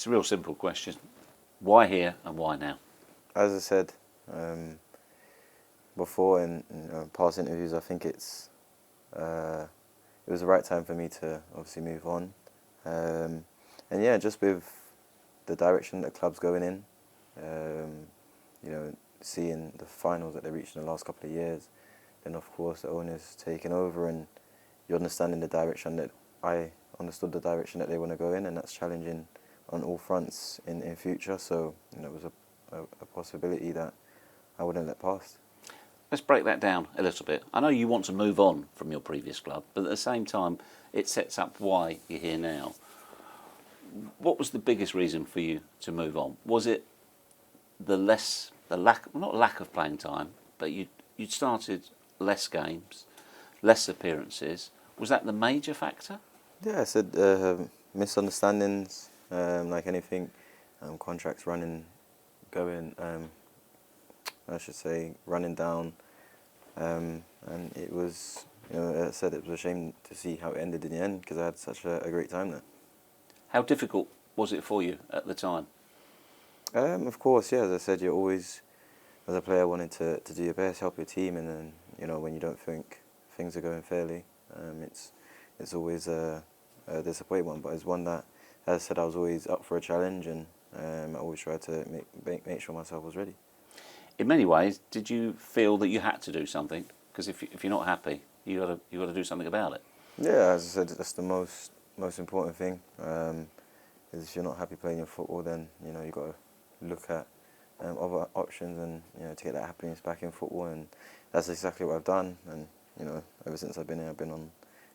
It's a real simple question. Why here and why now? As I said before in past interviews, I think it was the right time for me to obviously move on. And yeah, just with the direction that the club's going in, seeing the finals that they reached in the last couple of years, then of course the owners taking over and you're understanding the direction that I understood the direction that they want to go in, and that's challenging on all fronts in future. So it was a possibility that I wouldn't let pass. Let's break that down a little bit. I know you want to move on from your previous club, but at the same time, it sets up why you're here now. What was the biggest reason for you to move on? Was it not lack of playing time, but you'd started less games, less appearances. Was that the major factor? Yeah, I said misunderstandings, like anything, contracts running down, and it was, as I said, it was a shame to see how it ended in the end because I had such a great time there. How difficult was it for you at the time? Of course, yeah. As I said, you're always, as a player, wanting to do your best, help your team, and then when you don't think things are going fairly, it's always a disappointing one. But it's one that, as I said, I was always up for a challenge, and I always tried to make sure myself was ready. In many ways, did you feel that you had to do something? Because if you're not happy, you got to do something about it. Yeah, as I said, that's the most important thing. Is if you're not happy playing your football, then you've got to look at other options and to get that happiness back in football, and that's exactly what I've done. And ever since I've been here, I've been on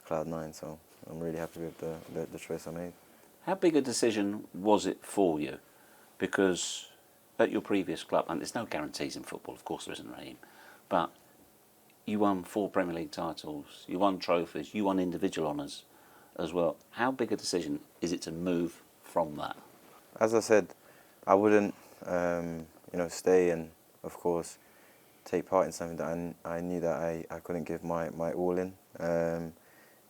cloud 9. So I'm really happy with the choice I made. How big a decision was it for you? Because at your previous club, and there's no guarantees in football, of course there isn't, Raheem, but you won 4 Premier League titles, you won trophies, you won individual honours as well. How big a decision is it to move from that? As I said, I wouldn't stay and, of course, take part in something that I knew that I couldn't give my all in.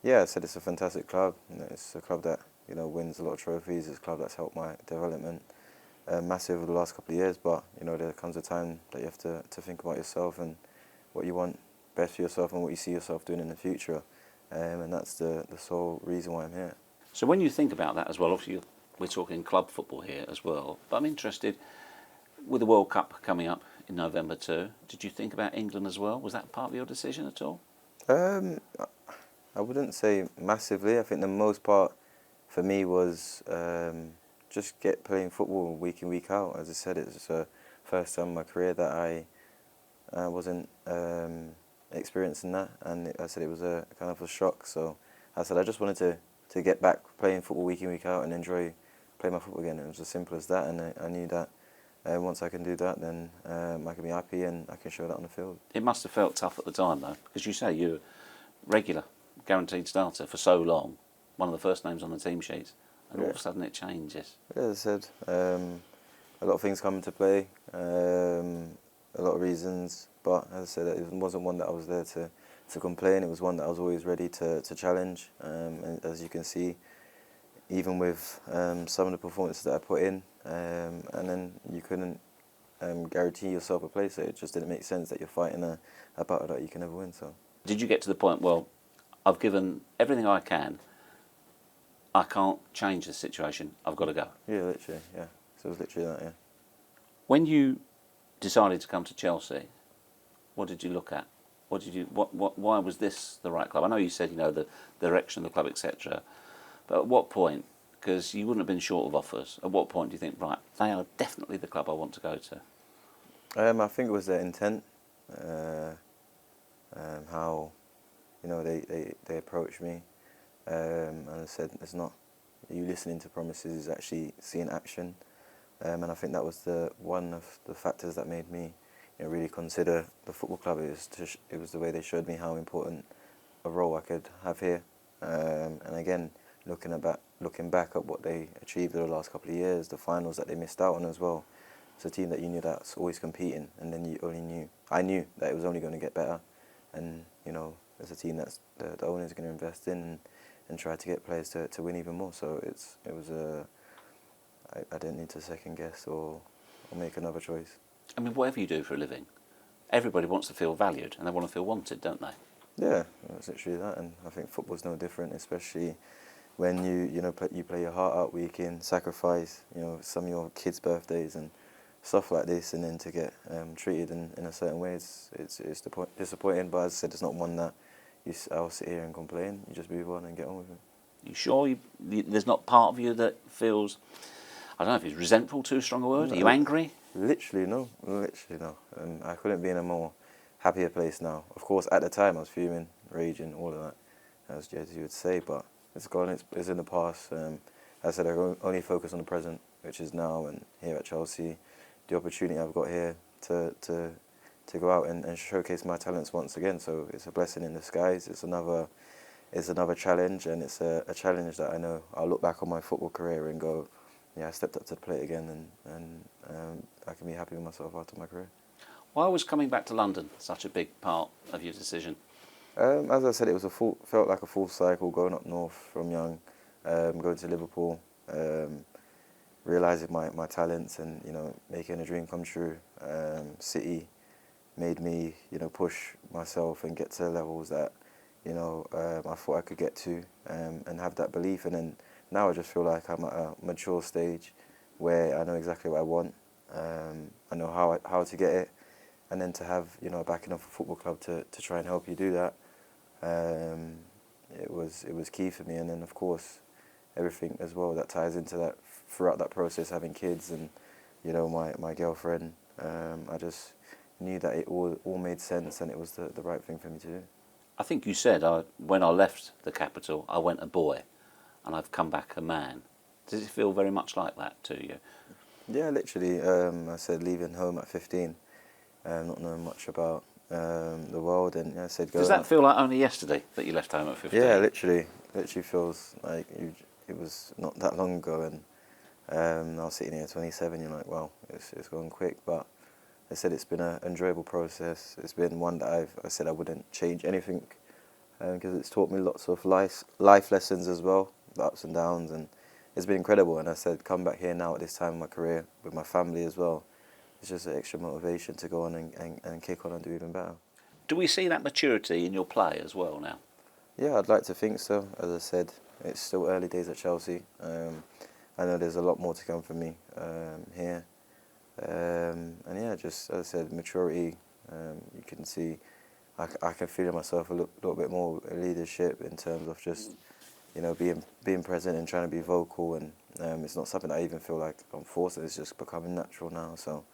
Yeah, I said it's a fantastic club. It's a club that wins a lot of trophies. It's a club that's helped my development massive over the last couple of years. But there comes a time that you have to think about yourself and what you want best for yourself and what you see yourself doing in the future. And that's the sole reason why I'm here. So when you think about that as well, obviously we're talking club football here as well, but I'm interested, with the World Cup coming up in November too, did you think about England as well? Was that part of your decision at all? I wouldn't say massively. I think the most part for me was just playing football week in, week out. As I said, it's the first time in my career that I wasn't experiencing that, and I said it was a kind of a shock. So I said I just wanted to get back playing football week in, week out and enjoy playing my football again. It was as simple as that, and I knew that once I can do that, then I can be happy and I can show that on the field. It must have felt tough at the time though, because you say you're regular, guaranteed starter for so long, one of the first names on the team sheets, and all of a sudden it changes. Yeah, as I said, a lot of things come into play, a lot of reasons, but as I said, it wasn't one that I was there to complain. It was one that I was always ready to challenge, and as you can see, even with some of the performances that I put in, and then you couldn't guarantee yourself a place, so it just didn't make sense that you're fighting a battle that you can never win. So, did you get to the point, well, I've given everything I can, I can't change the situation, I've got to go? Yeah, literally, yeah. So it was literally that, yeah. When you decided to come to Chelsea, what did you look at? Why was this the right club? I know you said, the direction of the club, etc. But at what point, because you wouldn't have been short of offers, at what point do you think, right, they are definitely the club I want to go to? I think it was their intent, how they approached me, and I said it's not you listening to promises, it's actually seeing action, and I think that was one of the factors that made me really consider the football club. It was the way they showed me how important a role I could have here, and again, looking back at what they achieved over the last couple of years, the finals that they missed out on as well. It's a team that you knew that's always competing, and then I knew that it was only going to get better, and it's a team that's the owner's going to invest in and try to get players to win even more. So it was I didn't need to second guess or make another choice. I mean, whatever you do for a living, everybody wants to feel valued and they want to feel wanted, don't they? Yeah, it's literally that, and I think football's no different, especially when you play your heart out week in, sacrifice some of your kids' birthdays and stuff like this, and then to get treated in a certain way, it's disappointing. But as I said, it's not one that I'll sit here and complain. You just move on and get on with it. You sure there's not part of you that feels, I don't know if it's resentful, too strong a word? Are you angry? Literally no. I couldn't be in a more happier place now. Of course, at the time I was fuming, raging, all of that, as you would say. But it's gone. It's in the past. As I said, I only focus on the present, which is now and here at Chelsea. The opportunity I've got here to go out and showcase my talents once again. So it's a blessing in disguise. It's another challenge, and it's a challenge that I know I'll look back on my football career and go, yeah, I stepped up to the plate again, and I can be happy with myself after my career. Why was coming back to London such a big part of your decision? As I said, it was felt like a full cycle going up north from young, going to Liverpool, realising my talents and making a dream come true. City made me push myself and get to levels that I thought I could get to, and have that belief. And then now I just feel like I'm at a mature stage where I know exactly what I want. I know how to get it, and then to have a backing of a football club to try and help you do that. It was key for me. And then of course everything as well that ties into that throughout that process, having kids and my girlfriend. I just knew that it all made sense and it was the right thing for me to do. I think you said when I left the capital, I went a boy, and I've come back a man. Does it feel very much like that to you? Yeah, literally. I said leaving home at 15, not knowing much about the world, and I said go. Does that feel like only yesterday that you left home at 15? Yeah, literally feels like it was not that long ago, and I was sitting here at 27. You're like, wow, it's gone quick, but I said it's been an enjoyable process. It's been one that I said I wouldn't change anything, because it's taught me lots of life lessons as well, the ups and downs, and it's been incredible. And I said, come back here now at this time in my career with my family as well. It's just an extra motivation to go on and kick on and do even better. Do we see that maturity in your play as well now? Yeah, I'd like to think so. As I said, it's still early days at Chelsea. I know there's a lot more to come for me here. And yeah, just as I said, maturity. You can see, I can feel in myself a little bit more leadership in terms of just being present and trying to be vocal. And it's not something I even feel like I'm forced. It's just becoming natural now. So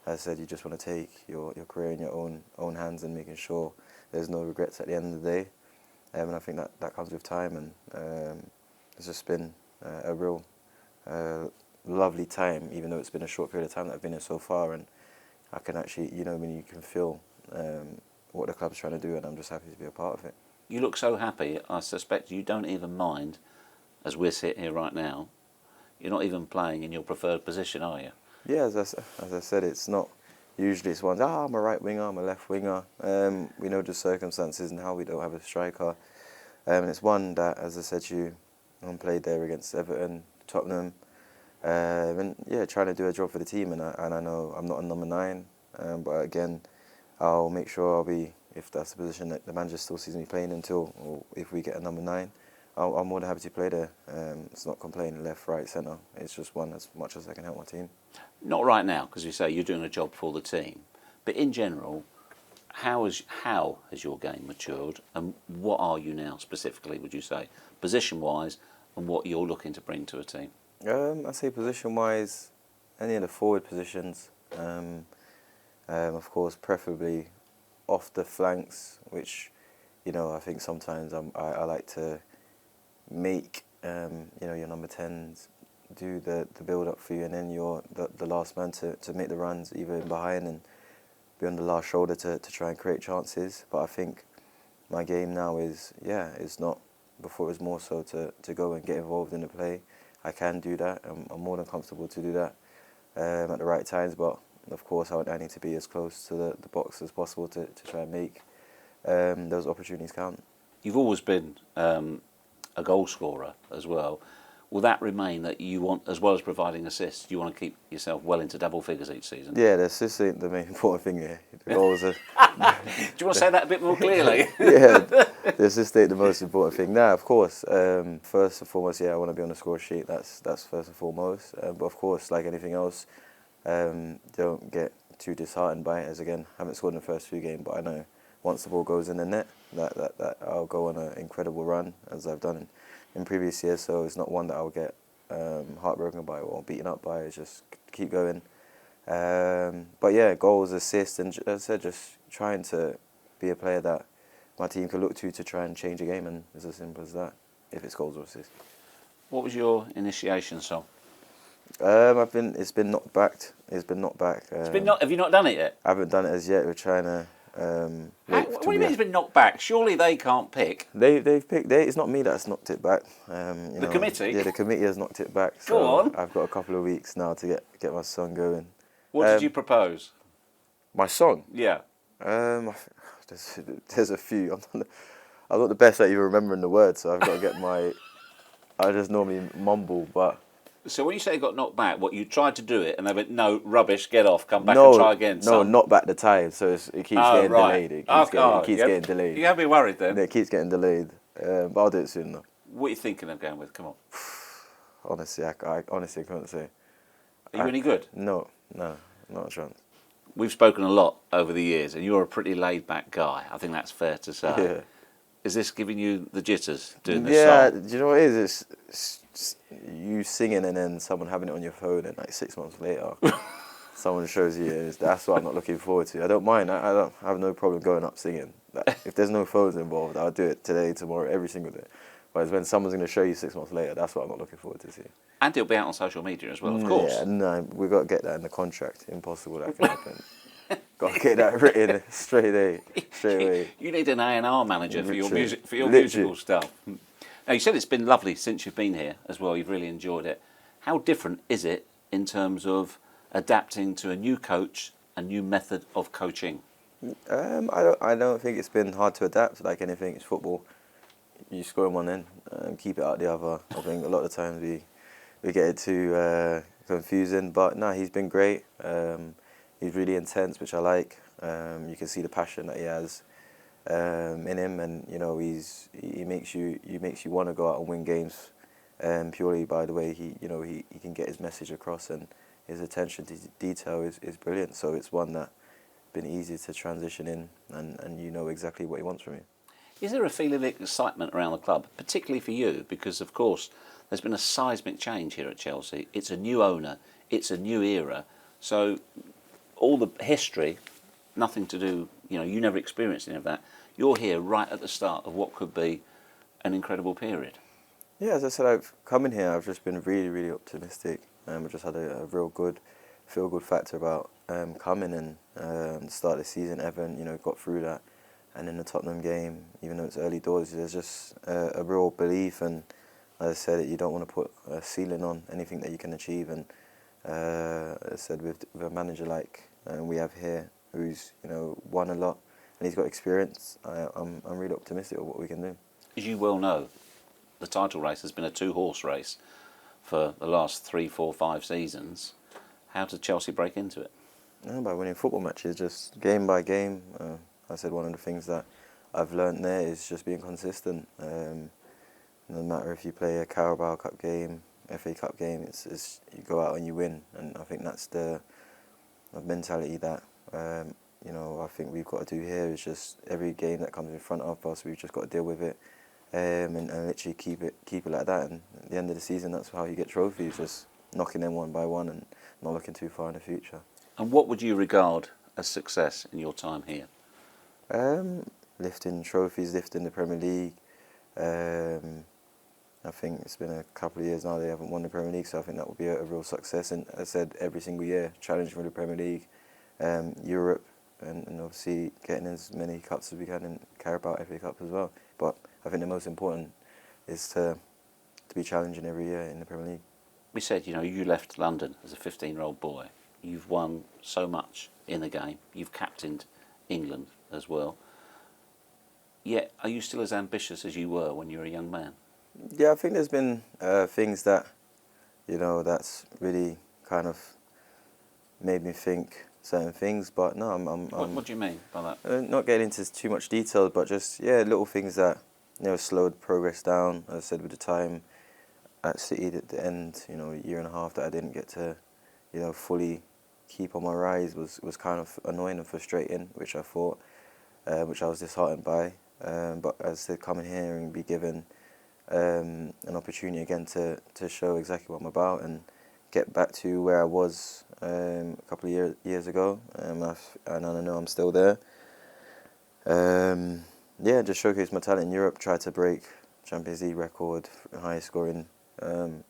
as I said, you just want to take your career in your own hands and making sure there's no regrets at the end of the day. And I think that comes with time. And it's just been a real lovely time, even though it's been a short period of time that I've been here so far. And I can actually, when you can feel what the club's trying to do, and I'm just happy to be a part of it. You look so happy, I suspect you don't even mind, as we're sitting here right now, you're not even playing in your preferred position, are you? Yeah, as I said, it's not usually it's one, I'm a right winger, I'm a left winger. We know the circumstances and how we don't have a striker. And it's one that, as I said to you, I played there against Everton, Tottenham, and yeah, trying to do a job for the team. And I know I'm not a number 9, but again, I'll make sure I'll be, if that's the position that the manager still sees me playing until, or if we get a number 9, I'm more than happy to play there. It's not complaining left, right, centre. It's just one as much as I can help my team. Not right now, because you say you're doing a job for the team. But in general, how has your game matured, and what are you now specifically, would you say, position-wise, and what you're looking to bring to a team? I say position-wise, any of the forward positions. Of course, preferably off the flanks, which, I think sometimes I like to make, your number 10s do the build-up for you, and then you're the last man to make the runs, either in behind and be on the last shoulder to try and create chances. But I think my game now is not, before it was more so to go and get involved in the play. I can do that. I'm more than comfortable to do that at the right times, but of course I need to be as close to the box as possible to try and make those opportunities count. You've always been a goal scorer as well. will that remain that you want, as well as providing assists, you want to keep yourself well into double figures each season? Yeah, the assists ain't the main important thing here. The goals are. Do you want to say that a bit more clearly? Yeah, the assists ain't the most important thing. Nah, of course. First and foremost, yeah, I want to be on the score sheet. That's first and foremost. But of course, like anything else, don't get too disheartened by it. As again, haven't scored in the first few games, but I know once the ball goes in the net, that I'll go on an incredible run as I've done in previous years. So it's not one that I'll get heartbroken by or beaten up by. It's just keep going. But yeah, goals, assists, and as I said, just trying to be a player that my team can look to try and change a game, and it's as simple as that. If it's goals or assists. What was your initiation song? It's been knocked back. It's been knocked back. Have you not done it yet? I haven't done it as yet. We're trying to. What do you mean it's been knocked back? Surely they can't pick. They've picked. It's not me that's knocked it back. The committee. Yeah, the committee has knocked it back. So Go on. I've got a couple of weeks now to get my song going. What did you propose? My song. Yeah. There's a few. I'm not the best at even remembering the words, so I've got to get my. I just normally mumble, but. So when you say it got knocked back, what, you tried to do it and they went, no, rubbish, get off, come back and try again? No, not back the time, so it keeps getting delayed. It keeps getting delayed. You have to be worried then. It keeps getting delayed, but I'll do it soon though. What are you thinking of going with? Come on. Honestly, I honestly can't say. Are you any good? No, not a chance. We've spoken a lot over the years and you're a pretty laid-back guy. I think that's fair to say. Yeah. Is this giving you the jitters, doing this Yeah, song? do you know what it is? It's you singing and then someone having it on your phone and like 6 months later, someone shows you it. That's what I'm not looking forward to. I don't mind. I have no problem going up singing. Like, if there's no phones involved, I'll do it today, tomorrow, every single day. But it's when someone's going to show you 6 months later, that's what I'm not looking forward to see. And it'll be out on social media as well, of course. Yeah, no, we've got to get that in the contract. Impossible that can happen. Got to get that written straight away. You need an A&R manager for your Literally. musical stuff. Now, you said it's been lovely since you've been here as well. You've really enjoyed it. How different is it in terms of adapting to a new coach, a new method of coaching? I don't think it's been hard to adapt. Like anything, it's football. You score in one end and keep it out the other. I think a lot of the times we get it too confusing. But no, he's been great. He's really intense, which I like. You can see the passion that he has in him, and you know he makes you want to go out and win games purely by the way he can get his message across, and his attention to detail is brilliant. So it's one that been easy to transition in, and you know exactly what he wants from you. Is there a feeling of excitement around the club, particularly for you? Because, of course, there's been a seismic change here at Chelsea. It's a new owner. It's a new era. So all the history, nothing to do, you never experienced any of that. You're here right at the start of what could be an incredible period. Yeah, as I said, I've come in here, I've just been really, really optimistic. I've just had a real good, feel-good factor about coming and the start of the season. Everton, got through that. And in the Tottenham game, even though it's early doors, there's just a real belief. And as I said, you don't want to put a ceiling on anything that you can achieve. And as I said, with a manager like we have here, who's won a lot and he's got experience, I'm really optimistic of what we can do. As you well know, the title race has been a two-horse race for the last 3, 4, 5 seasons. How did Chelsea break into it? By winning football matches, just game by game. I said one of the things that I've learnt there is just being consistent. No matter if you play a Carabao Cup game, FA Cup game, it's you go out and you win. And I think that's the mentality that I think we've got to do here. Is just every game that comes in front of us, we've just got to deal with it and literally keep it like that. And at the end of the season, that's how you get trophies, just knocking them one by one and not looking too far in the future. And what would you regard as success in your time here? Lifting trophies, lifting the Premier League. I think it's been a couple of years now they haven't won the Premier League, so I think that will be a real success. And as I said, every single year, challenging for the Premier League, Europe, and obviously getting as many cups as we can in Carabao FA Cup as well. But I think the most important is to be challenging every year in the Premier League. We said, you left London as a 15-year-old boy. You've won so much in the game. You've captained England as well. Yet, are you still as ambitious as you were when you were a young man? Yeah, I think there's been things that, that's really kind of made me think certain things. But no, What do you mean by that? not getting into too much detail, but just, yeah, little things that, slowed progress down. As I said, with the time at City at the end, a year and a half that I didn't get to, fully keep on my rise was kind of annoying and frustrating, which I thought, which I was disheartened by. But as to come in here and be given an opportunity again to show exactly what I'm about and get back to where I was a couple of years ago, and I know I'm still there. Yeah, just showcase my talent in Europe, try to break Champions League record, highest scoring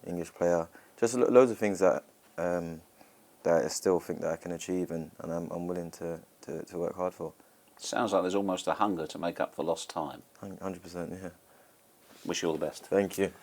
English player. Just loads of things that that I still think that I can achieve, and I'm willing to work hard for. Sounds like there's almost a hunger to make up for lost time. 100%, yeah. Wish you all the best. Thank you.